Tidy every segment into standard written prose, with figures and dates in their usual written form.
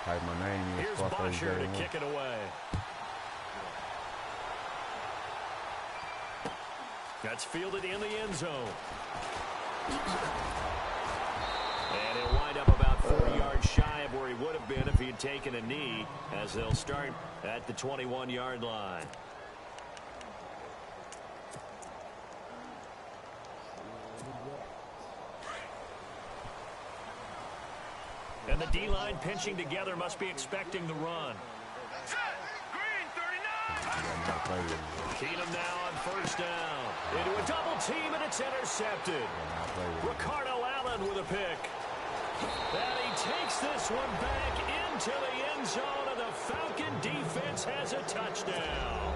Type my name in. Here's Bosher to kick it away. That's fielded in the end zone. And he'll wind up about 4 yards shy of where he would have been if he had taken a knee, as they'll start at the 21-yard line. And the D-line pinching together must be expecting the run. Keenum now on first down. Into a double team, and it's intercepted. Ricardo Allen with a pick. And he takes this one back into the end zone, and the Falcon defense has a touchdown.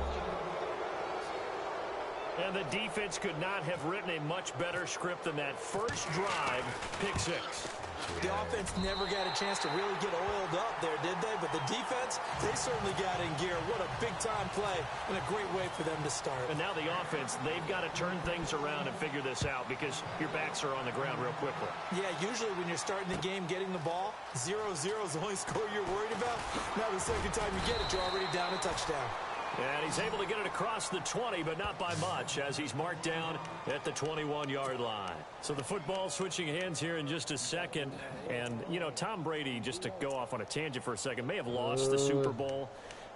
And the defense could not have written a much better script than that first drive, pick six. The offense never got a chance to really get oiled up there, did they? But the defense, they certainly got in gear. What a big-time play and a great way for them to start. And now the offense, they've got to turn things around and figure this out because your backs are on the ground real quickly. Yeah, usually when you're starting the game getting the ball, 0-0 is the only score you're worried about. Now the second time you get it, you're already down a touchdown. And he's able to get it across the 20, but not by much, as he's marked down at the 21-yard line. So the football switching hands here in just a second. And, you know, Tom Brady, just to go off on a tangent for a second, may have lost the Super Bowl,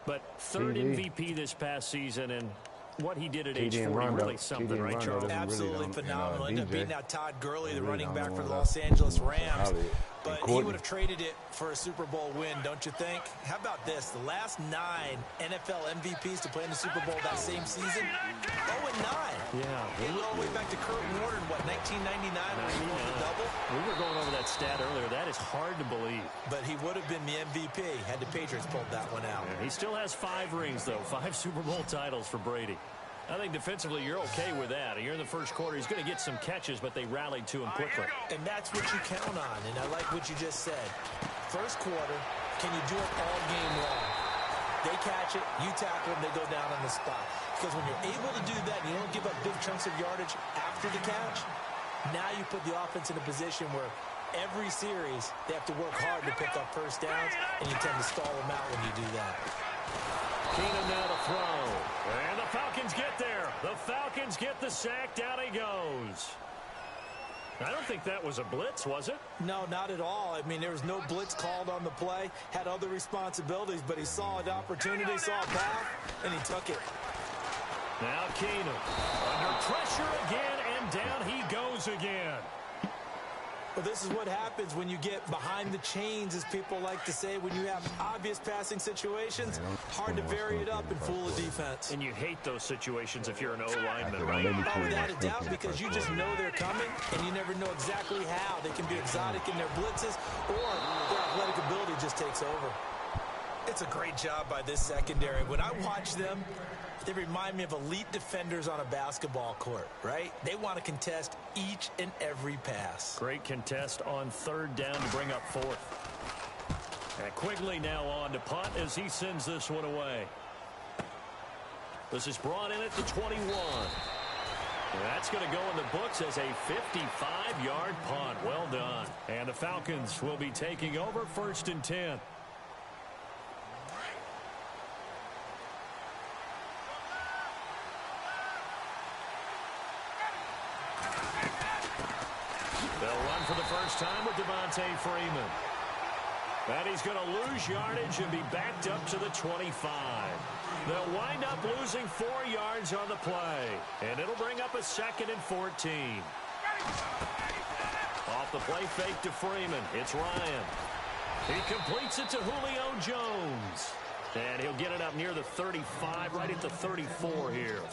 but third MVP this past season, and what he did at age 40, really something, right, Charles? Absolutely phenomenal. Ended up beating out Todd Gurley, the running back for the Los Angeles Rams. But he would have traded it for a Super Bowl win, don't you think? How about this? The last 9 NFL MVPs to play in the Super Bowl that same season, 0-9. Yeah. Getting all the way back to Kurt Warner in, what, 1999 when he won the double? We were going over that stat earlier. That is hard to believe. But he would have been the MVP had the Patriots pulled that one out. Yeah, he still has 5 rings, though. 5 Super Bowl titles for Brady. I think defensively you're okay with that. Here in the first quarter, he's going to get some catches, but they rallied to him quickly. And that's what you count on, and I like what you just said. First quarter, can you do it all game long? They catch it, you tackle them, they go down on the spot. Because when you're able to do that and you don't give up big chunks of yardage after the catch, now you put the offense in a position where every series they have to work hard to pick up first downs, and you tend to stall them out when you do that. Keenum now to throw. And the Falcons get there. The Falcons get the sack. Down he goes. I don't think that was a blitz, was it? No, not at all. I mean, there was no blitz called on the play. Had other responsibilities, but he saw an opportunity, saw a path, and he took it. Now Keenum under pressure again, and down he goes again. Well, this is what happens when you get behind the chains, as people like to say, when you have obvious passing situations. Hard to vary it up and fool a defense. And you hate those situations if you're an O-lineman, right? Oh, without a doubt, because you just know they're coming, and you never know exactly how. They can be exotic in their blitzes, or their athletic ability just takes over. It's a great job by this secondary. When I watch them, they remind me of elite defenders on a basketball court, right? They want to contest each and every pass. Great contest on third down to bring up fourth. And Quigley now on to punt as he sends this one away. This is brought in at the 21. And that's going to go in the books as a 55-yard punt. Well done. And the Falcons will be taking over 1st and 10. For the first time with Devontae Freeman. And he's going to lose yardage and be backed up to the 25. They'll wind up losing 4 yards on the play. And it'll bring up a 2nd and 14. Off the play fake to Freeman. It's Ryan. He completes it to Julio Jones. And he'll get it up near the 35, right at the 34 here.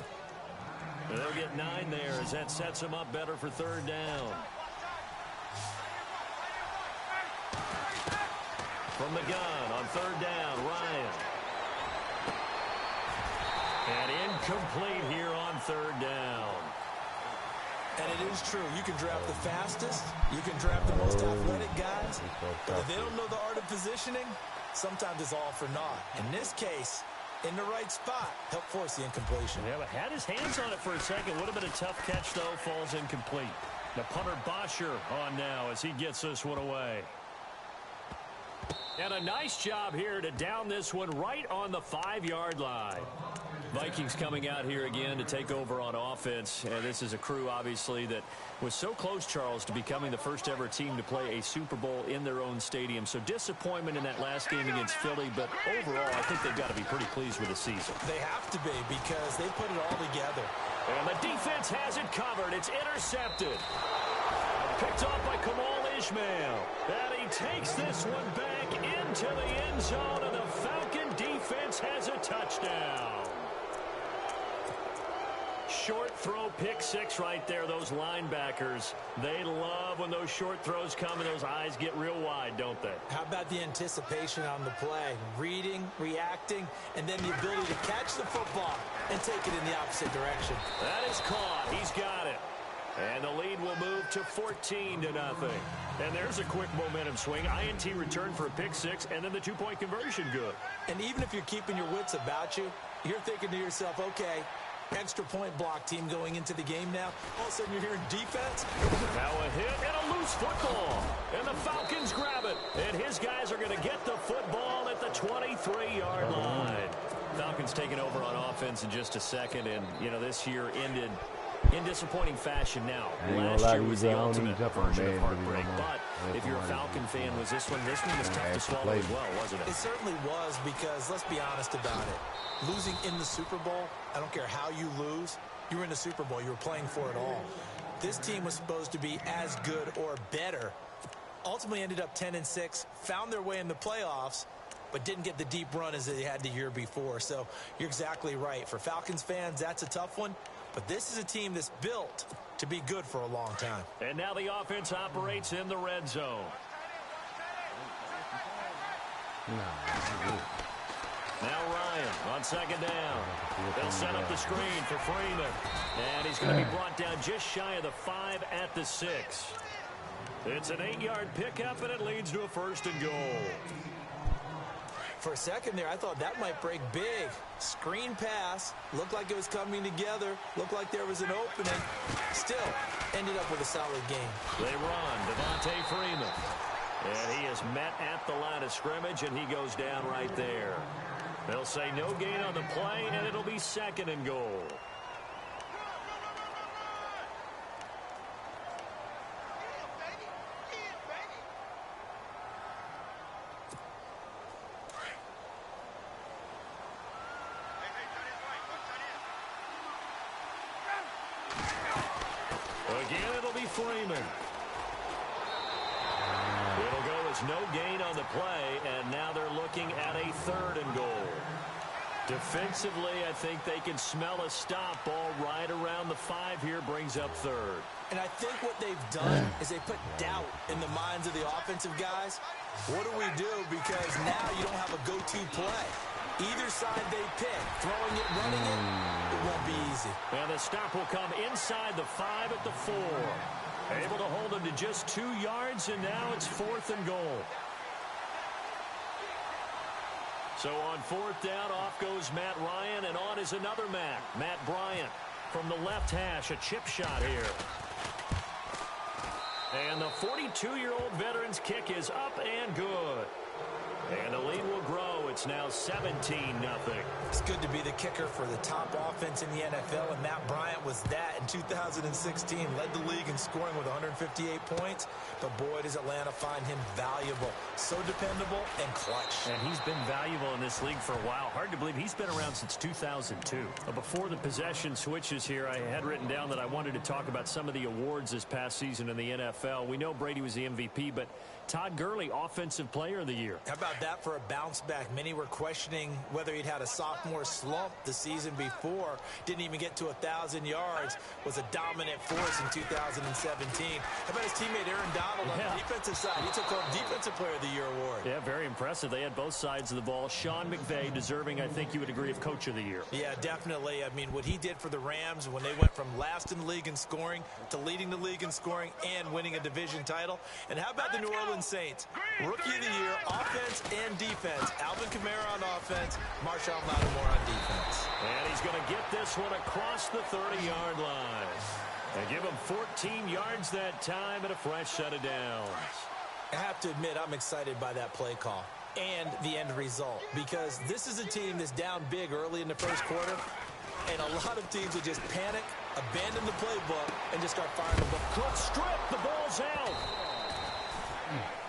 And they'll get 9 there as that sets him up better for third down. From the gun on third down, Ryan. And incomplete here on third down. And it is true. You can draft the fastest. You can draft the most athletic guys. But if they don't know the art of positioning, sometimes it's all for naught. In this case, in the right spot, help force the incompletion. Yeah, but had his hands on it for a second. Would have been a tough catch, though. Falls incomplete. The punter Bosher on now as he gets this one away. And a nice job here to down this one right on the 5-yard line. Vikings coming out here again to take over on offense. And this is a crew, obviously, that was so close, Charles, to becoming the first ever team to play a Super Bowl in their own stadium. So disappointment in that last game against Philly, but overall, I think they've got to be pretty pleased with the season. They have to be because they put it all together. And the defense has it covered. It's intercepted. Picked off by Kamal Ishmael. And he takes this one back into the end zone, and the Falcon defense has a touchdown. Short throw, pick six right there. Those linebackers, they love when those short throws come and those eyes get real wide, don't they? How about the anticipation on the play? Reading, reacting, and then the ability to catch the football and take it in the opposite direction. That is caught. He's got it. And the lead will move to 14-0. And there's a quick momentum swing. INT return for a pick six, and then the two-point conversion good. And even if you're keeping your wits about you, you're thinking to yourself, okay, extra point block team going into the game now. All of a sudden you're hearing defense. Now a hit and a loose football. And the Falcons grab it. And his guys are going to get the football at the 23-yard line. Falcons taking over on offense in just a second. And, you know, this year ended in disappointing fashion now. Last year was the ultimate version of heartbreak. But if you're a Falcon fan, this one was tough to swallow as well, wasn't it? It certainly was because, let's be honest about it, losing in the Super Bowl, I don't care how you lose, you were in the Super Bowl, you were playing for it all. This team was supposed to be as good or better. Ultimately ended up 10-6, found their way in the playoffs, but didn't get the deep run as they had the year before. So you're exactly right. For Falcons fans, that's a tough one. But this is a team that's built to be good for a long time. And now the offense operates in the red zone. Now Ryan on second down. They'll set up the screen for Freeman. And he's going to be brought down just shy of the 5 at the 6. It's an 8-yard pickup, and it leads to a 1st and goal. For a second there, I thought that might break big. Screen pass. Looked like it was coming together. Looked like there was an opening. Still, ended up with a solid game. They run. Devontae Freeman. And he is met at the line of scrimmage, and he goes down right there. They'll say no gain on the play, and it'll be 2nd and goal. Again, it'll be Freeman. It'll go as no gain on the play, and now they're looking at a 3rd and goal. Defensively, I think they can smell a stop. Ball right around the 5 here, brings up 3rd. And I think what they've done is they put doubt in the minds of the offensive guys. What do we do? Because now you don't have a go-to play. Either side they pick, throwing it, running it won't be easy. And the stop will come inside the 5 at the 4. Able to hold him to just 2 yards, and now it's 4th and goal. So on 4th down, off goes Matt Ryan, and on is another Matt Bryant. From the left hash, a chip shot here. And the 42-year-old veteran's kick is up and good. And the lead will grow. It's now 17-0. It's good to be the kicker for the top offense in the NFL, and Matt Bryant was that in 2016. Led the league in scoring with 158 points. But boy, does Atlanta find him valuable. So dependable and clutch. And he's been valuable in this league for a while. Hard to believe he's been around since 2002. Before the possession switches here, I had written down that I wanted to talk about some of the awards this past season in the NFL. We know Brady was the MVP, but Todd Gurley, Offensive Player of the Year. How about that for a bounce back? Many were questioning whether he'd had a sophomore slump the season before. Didn't even get to 1,000 yards. Was a dominant force in 2017. How about his teammate Aaron Donald on the defensive side? He took home Defensive Player of the Year award. Yeah, very impressive. They had both sides of the ball. Sean McVay deserving, I think you would agree, of Coach of the Year. Yeah, definitely. I mean, what he did for the Rams when they went from last in the league in scoring to leading the league in scoring and winning a division title. And how about the New Orleans Saints? Rookie of the Year, offense and defense. Alvin Kamara on offense, Marshawn Lattimore on defense. And he's going to get this one across the 30-yard line. And give him 14 yards that time and a fresh set of downs. I have to admit, I'm excited by that play call. and the end result, because this is a team that's down big early in the first quarter, and a lot of teams will just panic, abandon the playbook, and just start firing the ball. Good strip. The ball's out.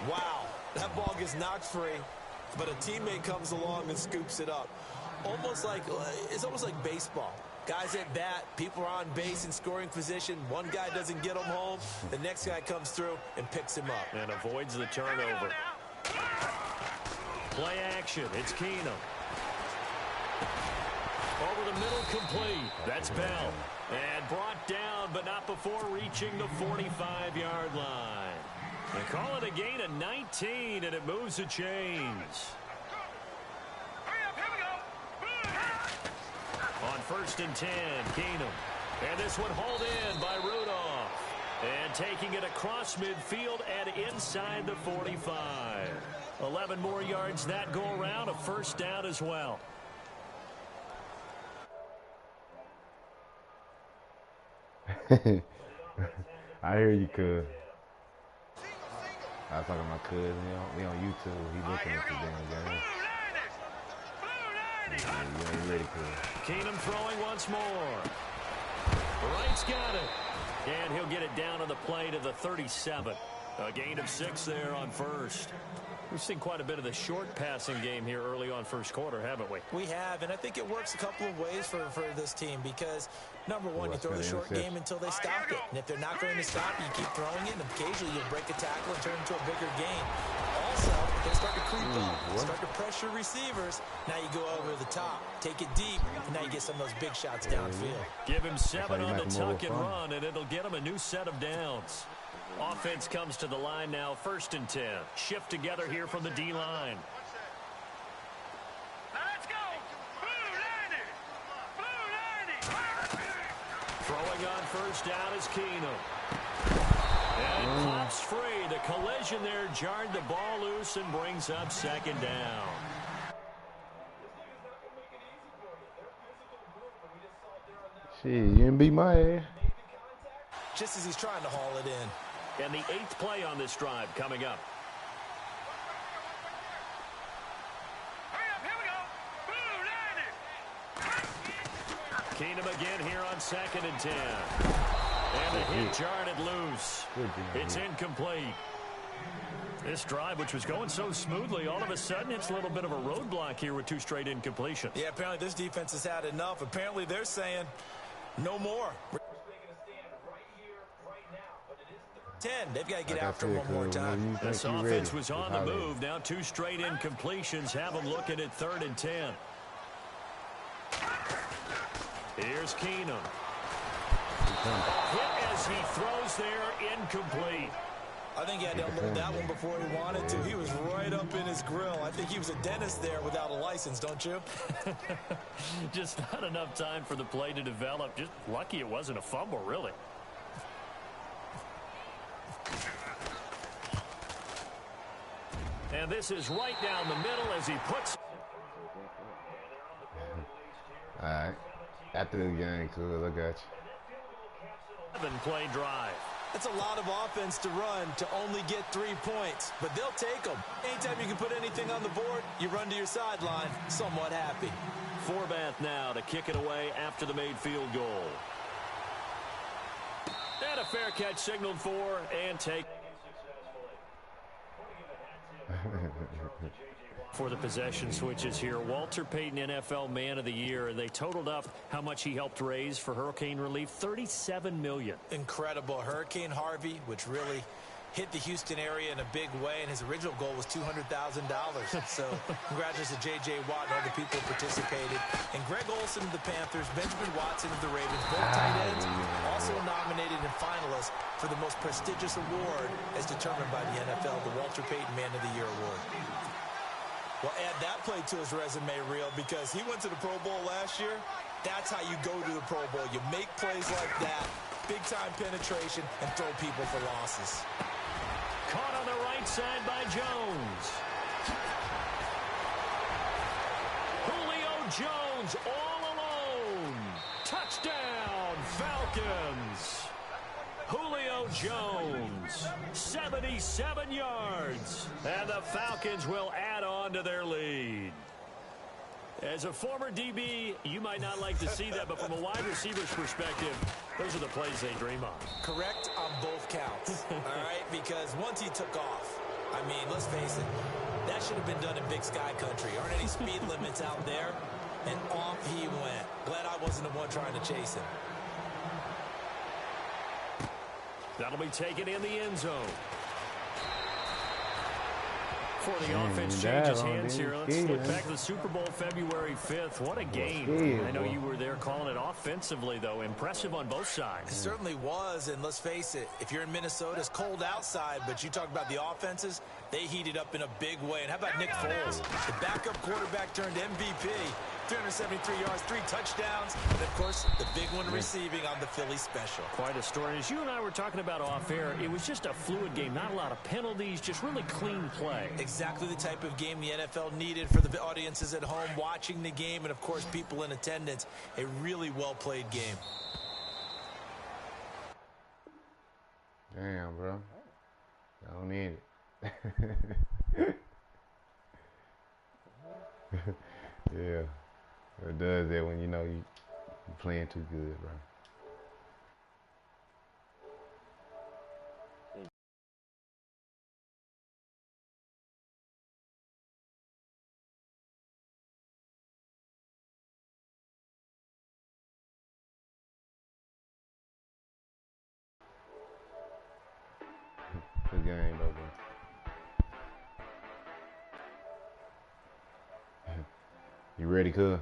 Wow, that ball gets knocked free, but a teammate comes along and scoops it up. It's almost like baseball. Guys at bat, people are on base in scoring position. One guy doesn't get them home. The next guy comes through and picks him up. And avoids the turnover. Play action. It's Keenum. Over the middle, complete. That's Bell. And brought down, but not before reaching the 45-yard line. They call it a gain of 19, and it moves the chains. On 1st and 10, Keenum. And this one hauled in by Rudolph. And taking it across midfield and inside the 45. 11 more yards that go around, a first down as well. I hear you, cuz. I was talking to my cousin. We on YouTube. He looking at the damn game. You ain't ready, cuz. Keenum throwing once more. Wright's got it. And he'll get it down on the play to the 37. A gain of 6 there on first. We've seen quite a bit of the short passing game here early on first quarter, haven't we? We have, and I think it works a couple of ways for this team because, number one, you throw the short game until they stop it. And if they're not going to stop it, you keep throwing it, and occasionally you'll break a tackle and turn it into a bigger gain. Also, they start to creep up, start to pressure receivers. Now you go over the top, take it deep, and now you get some of those big shots downfield. Give him 7 on the tuck and run, and it'll get him a new set of downs. Offense comes to the line now, 1st and 10. Shift together here from the D-line. Let's go! Blue 90! Throwing on 1st down is Keenum. And pops free. The collision there jarred the ball loose and brings up 2nd down. Shit, you didn't beat my ass. Just as he's trying to haul it in. And the 8th play on this drive coming up. Keenum again here on 2nd and 10. And the hit jarred it loose. It's incomplete. This drive, which was going so smoothly, all of a sudden it's a little bit of a roadblock here with 2 straight incompletions. Yeah, apparently this defense has had enough. Apparently they're saying no more. 10. They've got to get after him one more time. This offense was on the move. Now 2 straight incompletions have them looking at 3rd and 10. Here's Keenum. Hit as he throws there, incomplete. I think he had to unload that one before he wanted to. He was right up in his grill. I think he was a dentist there without a license, don't you? Just not enough time for the play to develop. Just lucky it wasn't a fumble, really. And this is right down the middle as he puts. All right. After the game, cool. Look at you. 7-play drive. It's a lot of offense to run to only get 3 points, but they'll take them. Anytime you can put anything on the board, you run to your sideline, somewhat happy. Forbath now to kick it away after the made field goal. And a fair catch signaled for and take. For the possession switches here, Walter Payton NFL Man of the Year, and they totaled up how much he helped raise for hurricane relief, $37 million. Incredible. Hurricane Harvey, which really hit the Houston area in a big way, and his original goal was $200,000. So congratulations to J.J. Watt and other people who participated. And Greg Olsen of the Panthers, Benjamin Watson of the Ravens, both tight ends, also nominated and finalists for the most prestigious award as determined by the NFL, the Walter Payton Man of the Year Award. Well, add that play to his resume reel because he went to the Pro Bowl last year. That's how you go to the Pro Bowl. You make plays like that, big-time penetration, and throw people for losses. Caught on the right side by Jones. Julio Jones all alone. Touchdown, Falcons. Julio Jones, 77 yards. And the Falcons will add on to their lead. As a former DB, you might not like to see that, but from a wide receiver's perspective, those are the plays they dream of. Correct on both counts, all right? Because once he took off, I mean, let's face it, that should have been done in Big Sky Country. Aren't any speed limits out there? And off he went. Glad I wasn't the one trying to chase him. That'll be taken in the end zone. Before the offense changes hands here, let's look back to the Super Bowl February 5th. What a game. I know you were there calling it offensively, though. Impressive on both sides. It certainly was, and let's face it, if you're in Minnesota, it's cold outside, but you talk about the offenses, they heated up in a big way. And how about Nick Foles? The backup quarterback turned MVP. 373 yards, 3 touchdowns, and, of course, the big one receiving on the Philly special. Quite a story. As you and I were talking about off air, it was just a fluid game. Not a lot of penalties, just really clean play. Exactly the type of game the NFL needed for the audiences at home watching the game and, of course, people in attendance. A really well-played game. Damn, bro. I don't need it. Yeah. It does that when you know you're playing too good, bro. Good game, though, bro. You ready, cuz?